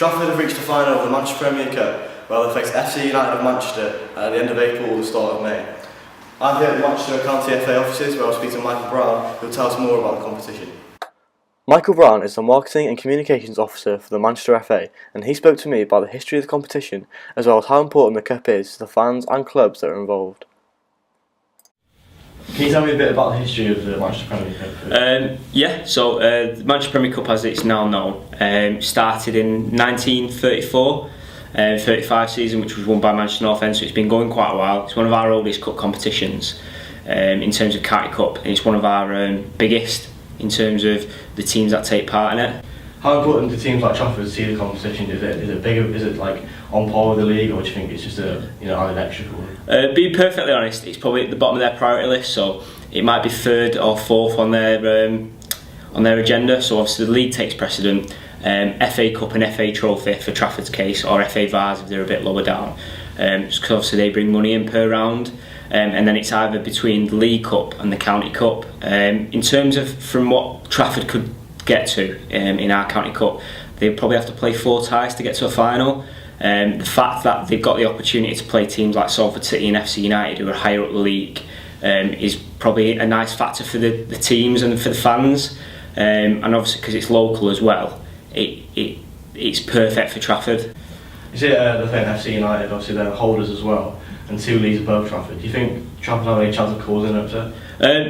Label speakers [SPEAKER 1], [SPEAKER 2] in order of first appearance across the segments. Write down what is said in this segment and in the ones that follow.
[SPEAKER 1] Trafford have reached the final of the Manchester Premier Cup, where they face F.C. United of Manchester at the end of April or the start of May. I'm here at the Manchester County F.A. offices where I'll speak to Michael Brown, who will tell us more about the competition. Michael Brown is the Marketing and Communications Officer for the Manchester F.A. and he spoke to me about the history of the competition as well as how important the cup is to the fans and clubs that are involved. Can you tell me a bit about the history of the Manchester Premier Cup?
[SPEAKER 2] The Manchester Premier Cup, as it's now known, started in 1934, 35 season, which was won by Manchester F.A, so it's been going quite a while. It's one of our oldest cup competitions in terms of county cup, and it's one of our biggest in terms of the teams that take part in it.
[SPEAKER 1] How important do teams like Trafford see the competition? Is it bigger? Is it like on par with the league, or do you think it's just added extra for them?
[SPEAKER 2] Being perfectly honest, it's probably at the bottom of their priority list, so it might be third or fourth on their agenda. So obviously the league takes precedent. FA Cup and FA Trophy for Trafford's case, or FA Vars if they're a bit lower down, because obviously they bring money in per round. And then it's either between the League Cup and the County Cup. In terms of from what Trafford could get to in our County Cup, they probably have to play 4 ties to get to a final. The fact that they've got the opportunity to play teams like Salford City and F.C. United, who are higher up the league, is probably a nice factor for the teams and for the fans. And obviously because it's local as well, it's perfect for Trafford.
[SPEAKER 1] You see the thing, F.C. United, obviously they're holders as well, and 2 leagues above Trafford. Do you think Trafford have any chance of causing an upset?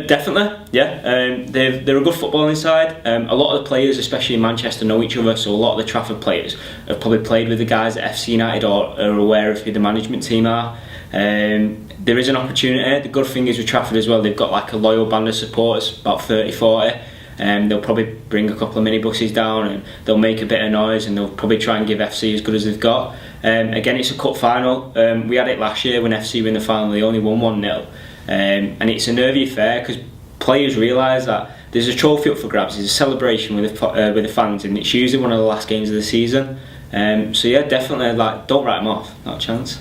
[SPEAKER 2] Definitely, yeah. They're a good footballing side. A lot of the players, especially in Manchester, know each other, so a lot of the Trafford players have probably played with the guys at F.C. United or are aware of who the management team are. There is an opportunity. The good thing is with Trafford as well, they've got like a loyal band of supporters, about 30-40. They'll probably bring a couple of minibuses down and they'll make a bit of noise and they'll probably try and give FC as good as they've got. Again, it's a cup final. We had it last year when FC were in the final, they only won 1-0. And it's a nervy affair because players realise that there's a trophy up for grabs, there's a celebration with the fans, and it's usually one of the last games of the season. So yeah, definitely, don't write them off, not a chance.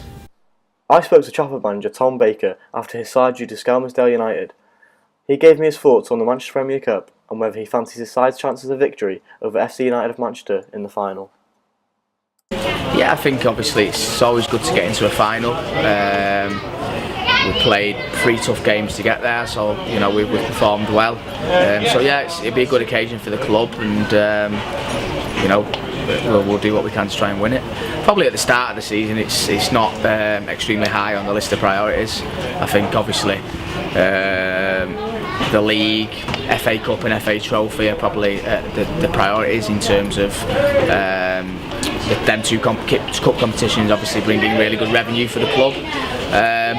[SPEAKER 1] I spoke to Trafford manager Tom Baker after his side drew to Skelmersdale United. He gave me his thoughts on the Manchester Premier Cup and whether he fancies his side's chances of victory over F.C. United of Manchester in the final.
[SPEAKER 3] Yeah, I think obviously it's always good to get into a final. We played 3 tough games to get there, so we've performed well. So yeah, it'd be a good occasion for the club, and we'll do what we can to try and win it. Probably at the start of the season, it's not extremely high on the list of priorities. I think obviously the league, FA Cup and FA Trophy are probably the priorities in terms of them 2 cup competitions obviously bringing really good revenue for the club.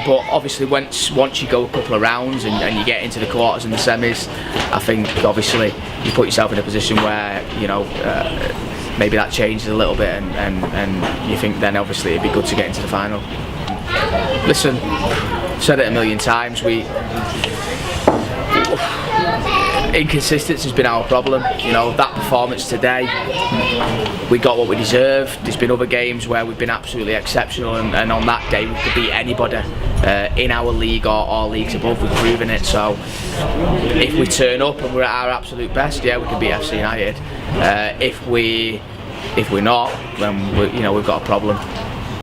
[SPEAKER 3] But obviously once you go a couple of rounds and you get into the quarters and the semis, I think obviously you put yourself in a position where maybe that changes a little bit and you think then obviously it'd be good to get into the final. Listen, said it a million times, inconsistency has been our problem. That performance today, we got what we deserved. There's been other games where we've been absolutely exceptional, and on that day we could beat anybody in our league or leagues above. We've proven it. So if we turn up and we're at our absolute best, yeah, we can beat F.C. United. If we're not, then we've got a problem.